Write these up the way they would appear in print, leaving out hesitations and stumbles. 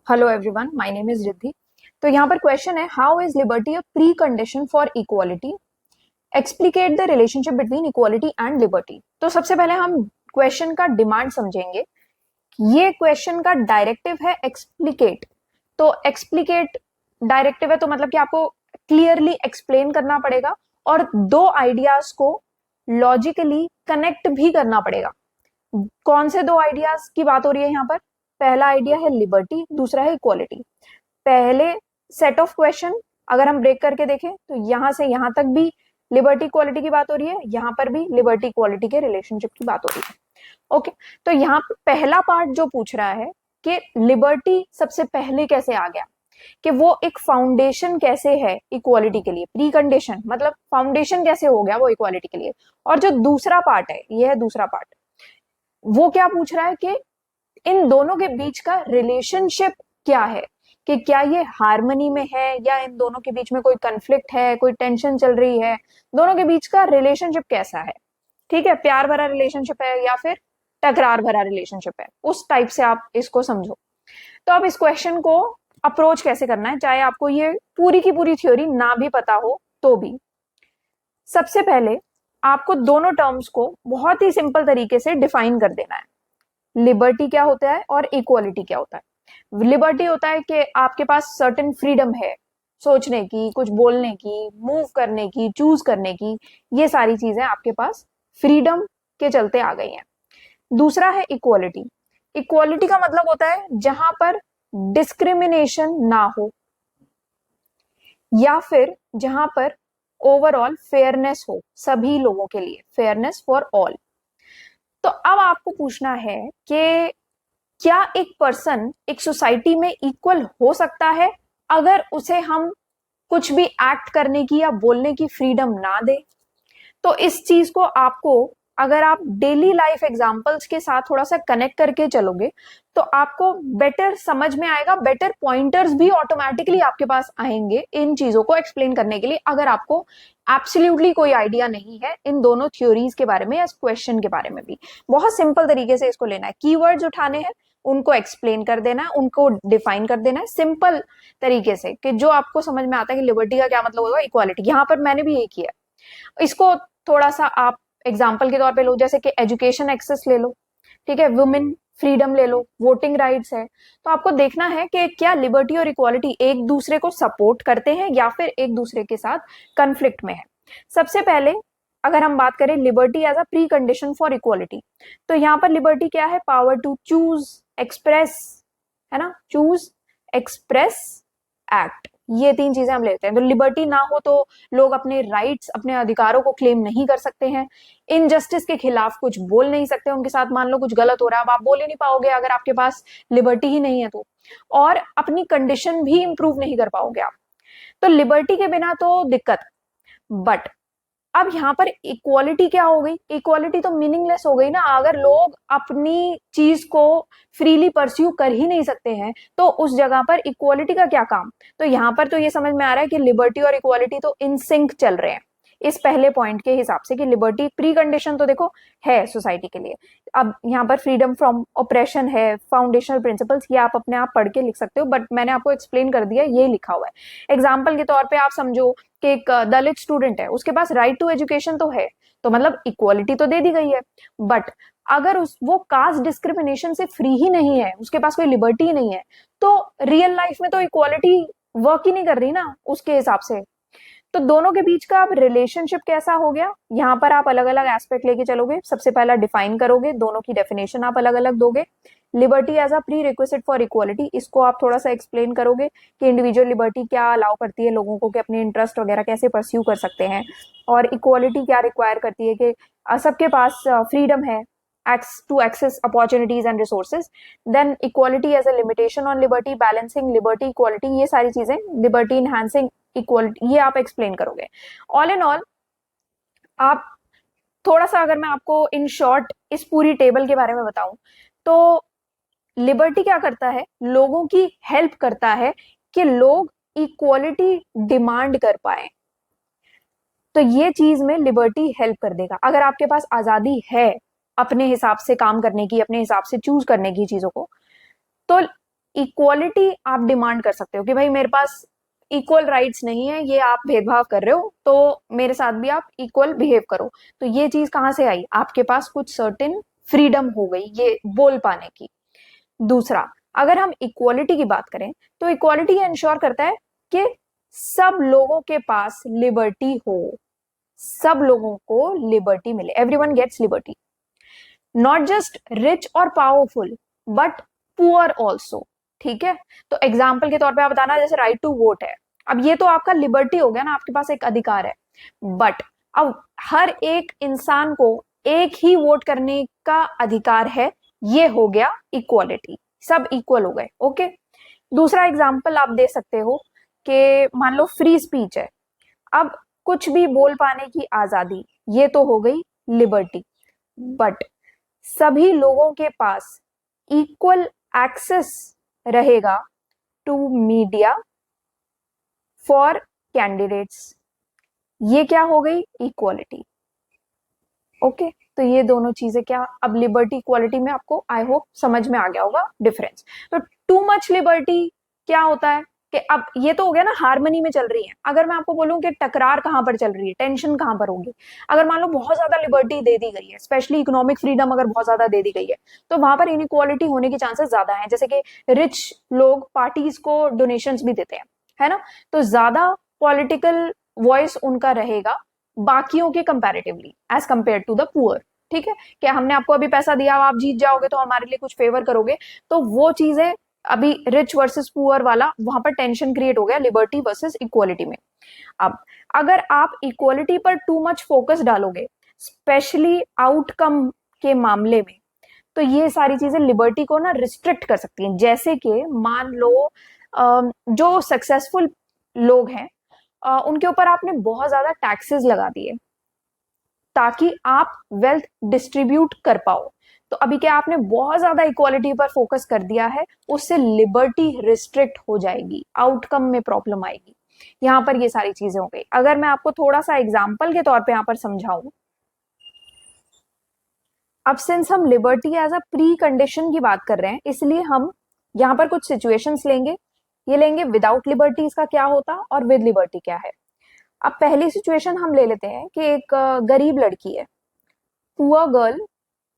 Hello everyone, my name is Riddhi. तो यहाँ पर क्वेश्चन है, how is liberty a precondition for equality? Explicate the relationship between equality and liberty. तो सबसे पहले हम क्वेश्चन का डिमांड समझेंगे। ये क्वेश्चन का डायरेक्टिव है एक्सप्लिकेट। तो एक्सप्लिकेट डायरेक्टिव है तो मतलब कि आपको क्लियरली एक्सप्लेन करना पड़ेगा और दो आइडियाज को लॉजिकली कनेक्ट भी करना पड़ेगा। कौन से दो आइडियाज की बात हो रही है यहाँ पर? पहला आइडिया है लिबर्टी, दूसरा है इक्वालिटी। पहले सेट ऑफ क्वेश्चन अगर हम ब्रेक करके देखें तो यहां से यहां तक भी लिबर्टी इक्वालिटी की बात हो रही है, यहां पर भी लिबर्टी इक्वालिटी के रिलेशनशिप की बात हो रही है। ओके, तो यहाँ पहला पार्ट जो पूछ रहा है कि लिबर्टी सबसे पहले कैसे आ गया, कि वो एक फाउंडेशन कैसे है इक्वालिटी के लिए, प्री कंडीशन मतलब फाउंडेशन कैसे हो गया वो इक्वालिटी के लिए। और जो दूसरा पार्ट है, ये है दूसरा पार्ट, वो क्या पूछ रहा है कि इन दोनों के बीच का रिलेशनशिप क्या है, कि क्या ये हार्मनी में है या इन दोनों के बीच में कोई कंफ्लिक्ट है, कोई टेंशन चल रही है, दोनों के बीच का रिलेशनशिप कैसा है। ठीक है, प्यार भरा रिलेशनशिप है या फिर टकरार भरा रिलेशनशिप है, उस टाइप से आप इसको समझो। तो अब इस क्वेश्चन को अप्रोच कैसे करना है, चाहे आपको ये पूरी की पूरी थ्योरी ना भी पता हो तो भी। सबसे पहले आपको दोनों टर्म्स को बहुत ही सिंपल तरीके से डिफाइन कर देना है। लिबर्टी क्या होता है और इक्वालिटी क्या होता है। लिबर्टी होता है कि आपके पास सर्टेन फ्रीडम है सोचने की, कुछ बोलने की, मूव करने की, चूज करने की, ये सारी चीजें आपके पास फ्रीडम के चलते आ गई हैं। दूसरा है इक्वालिटी। इक्वालिटी का मतलब होता है जहां पर डिस्क्रिमिनेशन ना हो या फिर जहां पर ओवरऑल फेयरनेस हो, सभी लोगों के लिए, फेयरनेस फॉर ऑल। तो अब आपको पूछना है कि क्या एक पर्सन एक सोसाइटी में इक्वल हो सकता है अगर उसे हम कुछ भी एक्ट करने की या बोलने की फ्रीडम ना दे। तो इस चीज को आपको अगर आप डेली लाइफ एग्जांपल्स के साथ थोड़ा सा कनेक्ट करके चलोगे तो आपको बेटर समझ में आएगा, बेटर पॉइंटर्स भी ऑटोमेटिकली आपके पास आएंगे इन चीजों को एक्सप्लेन करने के लिए, अगर आपको एब्सोल्युटली कोई आइडिया नहीं है इन दोनों थ्योरीज के बारे में या क्वेश्चन के बारे में भी। बहुत सिंपल तरीके से इसको लेना है, कीवर्ड्स उठाने हैं, उनको एक्सप्लेन कर देना है, उनको डिफाइन कर देना है सिंपल तरीके से, कि जो आपको समझ में आता है कि लिबर्टी का क्या मतलब होगा, इक्वालिटी। यहाँ पर मैंने भी यही किया। इसको थोड़ा सा आप एग्जाम्पल के तौर पे लो, जैसे कि एजुकेशन एक्सेस ले लो, ठीक है, वुमेन फ्रीडम ले लो, वोटिंग राइट्स है। तो आपको देखना है कि क्या लिबर्टी और इक्वालिटी एक दूसरे को सपोर्ट करते हैं या फिर एक दूसरे के साथ कंफ्लिक्ट में है। सबसे पहले अगर हम बात करें liberty as a precondition for equality, तो यहाँ पर लिबर्टी क्या है? पावर टू चूज, एक्सप्रेस, है ना, चूज, एक्सप्रेस, एक्ट, ये तीन चीजें हम लेते हैं। तो लिबर्टी ना हो तो लोग अपने राइट्स, अपने अधिकारों को क्लेम नहीं कर सकते हैं, इनजस्टिस के खिलाफ कुछ बोल नहीं सकते, उनके साथ मान लो कुछ गलत हो रहा है, अब आप बोल ही नहीं पाओगे अगर आपके पास लिबर्टी ही नहीं है तो, और अपनी कंडीशन भी इंप्रूव नहीं कर पाओगे आप। तो लिबर्टी के बिना तो दिक्कत। बट अब यहाँ पर इक्वालिटी क्या हो गई? इक्वालिटी तो मीनिंगलेस हो गई ना, अगर लोग अपनी चीज को फ्रीली परस्यू कर ही नहीं सकते हैं तो उस जगह पर इक्वालिटी का क्या काम? तो यहाँ पर तो ये समझ में आ रहा है कि लिबर्टी और इक्वालिटी तो इन सिंक चल रहे हैं इस पहले पॉइंट के हिसाब से, कि लिबर्टी प्री कंडीशन तो देखो है सोसाइटी के लिए। अब यहाँ पर फ्रीडम फ्रॉम ऑपरेशन है, फाउंडेशनल प्रिंसिपल्स, ये आप अपने आप पढ़ के लिख सकते हो, बट मैंने आपको एक्सप्लेन कर दिया, ये लिखा हुआ है। एग्जाम्पल के तौर पे आप समझो कि एक दलित स्टूडेंट है, उसके पास राइट टू एजुकेशन तो है, तो मतलब इक्वालिटी तो दे दी गई है। बट अगर वो कास्ट डिस्क्रिमिनेशन से फ्री ही नहीं है, उसके पास कोई लिबर्टी ही नहीं है, तो रियल लाइफ में तो इक्वालिटी वर्क ही नहीं कर रही ना उसके हिसाब से। तो दोनों के बीच का अब रिलेशनशिप कैसा हो गया, यहाँ पर आप अलग अलग एस्पेक्ट लेके चलोगे। सबसे पहला डिफाइन करोगे, दोनों की डेफिनेशन आप अलग अलग दोगे। Liberty as a prerequisite for equality, इसको आप थोड़ा सा एक्सप्लेन करोगे कि इंडिविजुअल लिबर्टी क्या अलाउ करती है लोगों को कि अपने इंटरेस्ट वगैरह कैसे परस्यू कर सकते हैं, और इक्वालिटी क्या रिक्वायर करती है कि सबके पास फ्रीडम है to access opportunities and resources. Then equality as a limitation on liberty, balancing liberty equality, ये सारी चीजें, liberty enhancing equality, ये आप एक्सप्लेन करोगे। ऑल इन ऑल आप थोड़ा सा, अगर मैं आपको इन शॉर्ट इस पूरी टेबल के बारे में बताऊं तो लिबर्टी क्या करता है? लोगों की हेल्प करता है कि लोग इक्वालिटी डिमांड कर पाए। तो ये चीज में लिबर्टी हेल्प कर देगा। अगर आपके पास आजादी है अपने हिसाब से काम करने की, अपने हिसाब से चूज करने की चीजों को, तो इक्वालिटी आप डिमांड कर सकते हो कि भाई मेरे पास इक्वल राइट्स नहीं है, ये आप भेदभाव कर रहे हो, तो मेरे साथ भी आप इक्वल बिहेव करो। तो ये चीज कहाँ से आई, आपके पास कुछ सर्टेन फ्रीडम हो गई ये बोल पाने की। दूसरा, अगर हम इक्वालिटी की बात करें तो इक्वालिटी इंश्योर करता है कि सब लोगों के पास लिबर्टी हो, सब लोगों को लिबर्टी मिले, everyone gets liberty, not just rich और पावरफुल बट पुअर ऑल्सो। ठीक है, तो एग्जाम्पल के तौर पे आप बताना, जैसे राइट टू वोट है, अब ये तो आपका लिबर्टी हो गया ना, आपके पास एक अधिकार है, बट अब हर एक इंसान को एक ही वोट करने का अधिकार है, ये हो गया इक्वालिटी, सब इक्वल हो गए। ओके, दूसरा एग्जाम्पल आप दे सकते हो कि मान लो फ्री स्पीच है, अब कुछ भी बोल पाने की आजादी, ये तो हो गई लिबर्टी, बट सभी लोगों के पास इक्वल एक्सेस रहेगा टू मीडिया फॉर कैंडिडेट्स, ये क्या हो गई इक्वालिटी। ओके, तो ये दोनों चीजें क्या, अब लिबर्टी इक्वालिटी में आपको आई होप समझ में आ गया होगा डिफरेंस। तो टू मच लिबर्टी क्या होता है कि अब ये तो हो गया ना हार्मनी में चल रही है, अगर मैं आपको बोलूं कि टकरार कहां पर चल रही है, टेंशन कहां पर होगी, अगर मान लो बहुत ज्यादा लिबर्टी दे दी गई है, स्पेशली इकोनॉमिक फ्रीडम अगर बहुत ज्यादा दे दी गई है, तो वहां पर इनइक्वालिटी होने के चांसेस ज्यादा है, जैसे कि रिच लोग पार्टीज को डोनेशंस भी देते हैं, है ना, तो ज्यादा पॉलिटिकल वॉइस उनका रहेगा बाकियों के comparatively as compare to the poor. ठीक है, क्या हमने आपको अभी पैसा दिया, आप जीत जाओगे तो हमारे लिए कुछ फेवर करोगे, तो वो चीजें अभी रिच वर्सेस पुअर वाला वहां पर टेंशन क्रिएट हो गया लिबर्टी वर्सेस इक्वालिटी में। अब अगर आप इक्वालिटी पर टू मच फोकस डालोगे, स्पेशली आउटकम के मामले में, तो ये सारी चीजें लिबर्टी को ना रिस्ट्रिक्ट कर सकती हैं। जैसे कि मान लो जो सक्सेसफुल लोग हैं उनके ऊपर आपने बहुत ज्यादा टैक्सेस लगा दिए ताकि आप वेल्थ डिस्ट्रीब्यूट कर पाओ, तो अभी क्या आपने बहुत ज्यादा इक्वालिटी पर फोकस कर दिया है, उससे लिबर्टी रिस्ट्रिक्ट हो जाएगी, आउटकम में प्रॉब्लम आएगी। यहां पर ये सारी चीजें हो गई। अगर मैं आपको थोड़ा सा एग्जाम्पल के तौर पे यहां पर समझाऊं, अब सिंस हम liberty as a precondition की बात कर रहे हैं, इसलिए हम यहाँ पर कुछ सिचुएशंस लेंगे, ये लेंगे विदाउट लिबर्टी इसका क्या होता और विद लिबर्टी क्या है। अब पहली सिचुएशन हम ले लेते हैं कि एक गरीब लड़की है, पुअर गर्ल,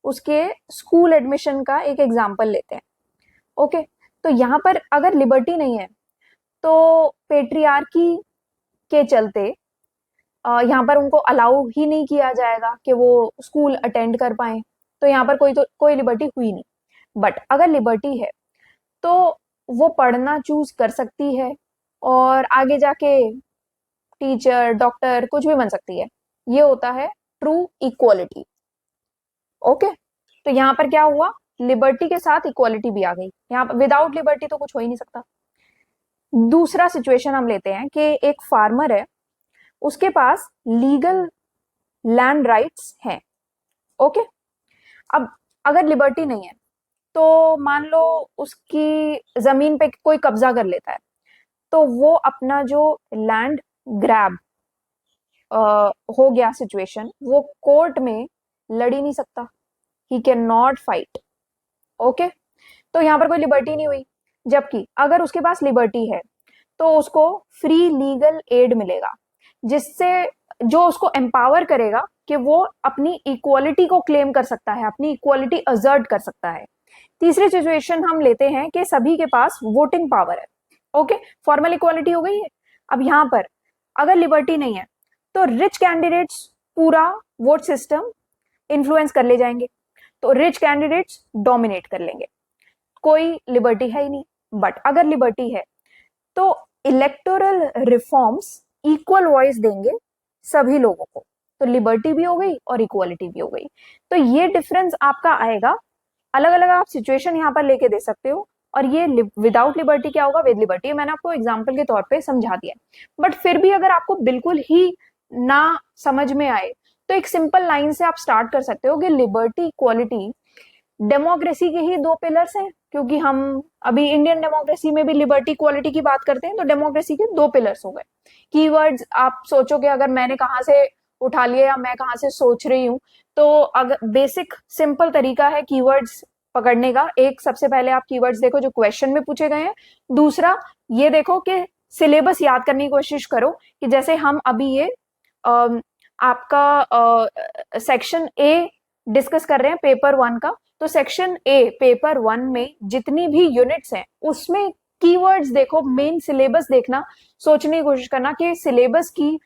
उसके स्कूल एडमिशन का एक एग्जाम्पल लेते हैं। ओके, तो यहाँ पर अगर लिबर्टी नहीं है तो पेट्रियार्की के चलते यहाँ पर उनको अलाउ ही नहीं किया जाएगा कि वो स्कूल अटेंड कर पाए, तो यहाँ पर कोई लिबर्टी हुई नहीं। बट अगर लिबर्टी है तो वो पढ़ना चूज कर सकती है और आगे जाके टीचर, डॉक्टर, कुछ भी बन सकती है, ये होता है ट्रू इक्वालिटी। ओके, तो यहाँ पर क्या हुआ, लिबर्टी के साथ इक्वालिटी भी आ गई, यहाँ पर विदाउट लिबर्टी तो कुछ हो ही नहीं सकता। दूसरा सिचुएशन हम लेते हैं कि एक फार्मर है, उसके पास लीगल लैंड राइट्स हैं। ओके, अब अगर लिबर्टी नहीं है तो मान लो उसकी जमीन पे कोई कब्जा कर लेता है, तो वो अपना जो लैंड ग्रैब हो गया सिचुएशन, वो कोर्ट में लड़ ही नहीं सकता, he can not fight. Okay, तो यहाँ पर कोई लिबर्टी नहीं हुई। जबकि अगर उसके पास लिबर्टी है तो उसको फ्री लीगल एड मिलेगा, जिससे जो उसको एम्पावर करेगा कि वो अपनी इक्वालिटी को क्लेम कर सकता है, अपनी इक्वालिटी असर्ट कर सकता है। तीसरी सिचुएशन हम लेते हैं कि सभी के पास वोटिंग पावर है। ओके, फॉर्मल इक्वालिटी हो गई है। अब यहाँ पर अगर लिबर्टी नहीं है तो रिच कैंडिडेट्स पूरा वोट सिस्टम इन्फ्लुएंस कर ले जाएंगे, तो रिच कैंडिडेट्स डोमिनेट कर लेंगे, कोई लिबर्टी है ही नहीं। बट अगर लिबर्टी है तो इलेक्टोरल रिफॉर्म्स इक्वल वॉइस देंगे सभी लोगों को, तो लिबर्टी भी हो गई और इक्वालिटी भी हो गई। तो ये डिफरेंस आपका आएगा, अलग अलग आप सिचुएशन यहाँ पर लेके दे सकते हो। और ये विदाउट लिबर्टी क्या होगा, विद लिबर्टी, मैंने आपको एग्जाम्पल के तौर पे समझा दिया। बट फिर भी अगर आपको बिल्कुल ही ना समझ में आए तो एक सिंपल लाइन से आप स्टार्ट कर सकते हो कि लिबर्टी इक्वालिटी डेमोक्रेसी के ही दो पिलर्स हैं, क्योंकि हम अभी इंडियन डेमोक्रेसी में भी लिबर्टी इक्वालिटी की बात करते हैं, तो डेमोक्रेसी के दो पिलर्स हो गए। कीवर्ड्स आप सोचो कि अगर मैंने कहाँ से उठा लिया या मैं कहाँ से सोच रही हूँ, तो अगर बेसिक सिंपल तरीका है कीवर्ड्स पकड़ने का, एक सबसे पहले आप कीवर्ड्स देखो जो क्वेश्चन में पूछे गए हैं, दूसरा ये देखो कि सिलेबस याद करने की कोशिश करो कि जैसे हम अभी ये आपका सेक्शन ए डिस्कस कर रहे हैं पेपर 1 का, तो सेक्शन ए पेपर 1 में जितनी भी यूनिट्स हैं उसमें कीवर्ड्स देखो, मेन सिलेबस देखना, सोचने की कोशिश करना कि सिलेबस की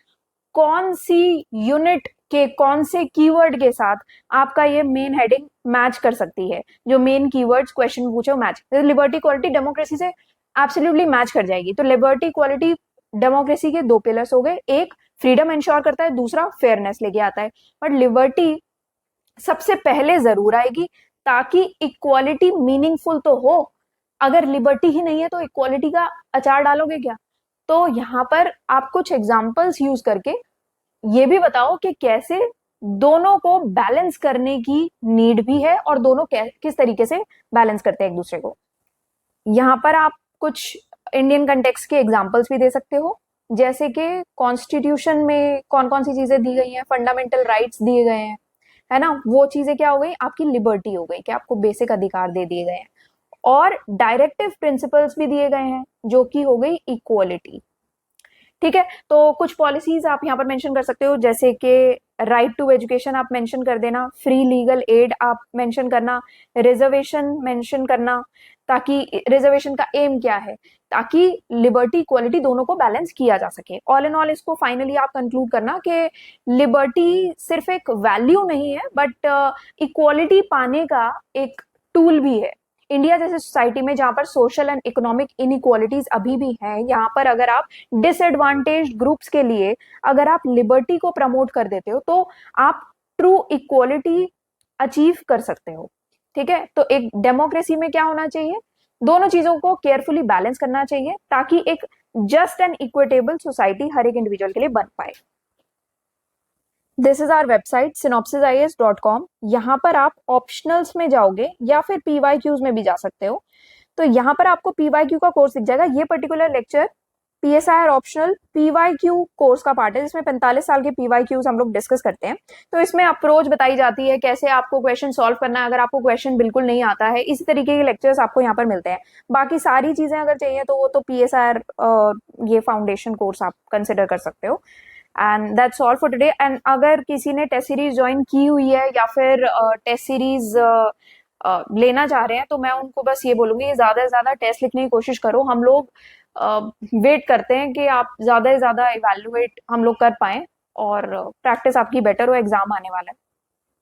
कौन सी यूनिट के कौन से कीवर्ड के साथ आपका ये मेन हेडिंग मैच कर सकती है, जो मेन कीवर्ड्स क्वेश्चन में पूछे वो मैच, लिबर्टी इक्वालिटी डेमोक्रेसी से एब्सोल्युटली मैच कर जाएगी। तो लिबर्टी इक्वालिटी डेमोक्रेसी के दो पिलर्स हो गए, एक फ्रीडम इंश्योर करता है, दूसरा फेयरनेस लेके आता है। बट लिबर्टी सबसे पहले जरूर आएगी ताकि इक्वालिटी मीनिंगफुल तो हो। अगर लिबर्टी ही नहीं है तो इक्वालिटी का अचार डालोगे क्या? तो यहाँ पर आप कुछ एग्जाम्पल्स यूज करके ये भी बताओ कि कैसे दोनों को बैलेंस करने की नीड भी है और दोनों किस तरीके से बैलेंस करते हैं एक दूसरे को। यहाँ पर आप कुछ इंडियन कंटेक्स्ट के एग्जाम्पल्स भी दे सकते हो, जैसे कि कॉन्स्टिट्यूशन में कौन कौन सी चीजें दी गई हैं, फंडामेंटल राइट्स दिए गए हैं, है ना, वो चीजें क्या हो गई, आपकी लिबर्टी हो गई कि आपको बेसिक अधिकार दे दिए गए हैं। और डायरेक्टिव प्रिंसिपल्स भी दिए गए हैं जो कि हो गई इक्वालिटी। ठीक है, तो कुछ पॉलिसीज आप यहाँ पर मेंशन कर सकते हो, जैसे कि राइट टू एजुकेशन आप मेंशन कर देना, फ्री लीगल एड आप मेंशन करना, रिजर्वेशन मेंशन करना, ताकि रिजर्वेशन का एम क्या है, ताकि लिबर्टी इक्वालिटी दोनों को बैलेंस किया जा सके। ऑल इन ऑल इसको फाइनली आप कंक्लूड करना कि लिबर्टी सिर्फ एक वैल्यू नहीं है बट इक्वालिटी पाने का एक टूल भी है। इंडिया जैसे सोसाइटी में जहां पर सोशल एंड इकोनॉमिक इनइक्वालिटीज अभी भी हैं, यहाँ पर अगर आप डिसएडवांटेज ग्रुप्स के लिए अगर आप लिबर्टी को प्रमोट कर देते हो तो आप ट्रू इक्वालिटी अचीव कर सकते हो। ठीक है, तो एक डेमोक्रेसी में क्या होना चाहिए, दोनों चीजों को केयरफुली बैलेंस करना चाहिए ताकि एक जस्ट एंड इक्विटेबल सोसाइटी हर एक इंडिविजुअल के लिए बन पाए। This is our website synopsisias.com। यहाँ पर आप ऑप्शनल्स में जाओगे या फिर PYQs में भी जा सकते हो। तो यहाँ पर आपको PYQ का कोर्स दिख जाएगा। ये particular lecture PSIR optional PYQ course का पार्ट है, जिसमें 45 साल के PYQs हम लोग डिस्कस करते हैं। तो इसमें अप्रोच बताई जाती है कैसे आपको क्वेश्चन सॉल्व करना है अगर आपको क्वेश्चन बिल्कुल नहीं आता है। इसी तरीके के लेक्चर्स आपको यहाँ पर मिलते हैं। बाकी सारी चीजें अगर चाहिए तो वो तो PSIR ये फाउंडेशन कोर्स आप कंसिडर कर सकते हो। And that's all for today. And अगर किसी ने टेस्ट सीरीज ज्वाइन की हुई है या फिर टेस्ट सीरीज लेना चाह रहे हैं तो मैं उनको बस ये बोलूंगी कि ज्यादा से ज्यादा टेस्ट लिखने की कोशिश करो। हम लोग वेट करते हैं कि आप ज्यादा से ज्यादा इवैल्यूएट हम लोग कर पाए और प्रैक्टिस आपकी बेटर हो, एग्जाम आने वाला है।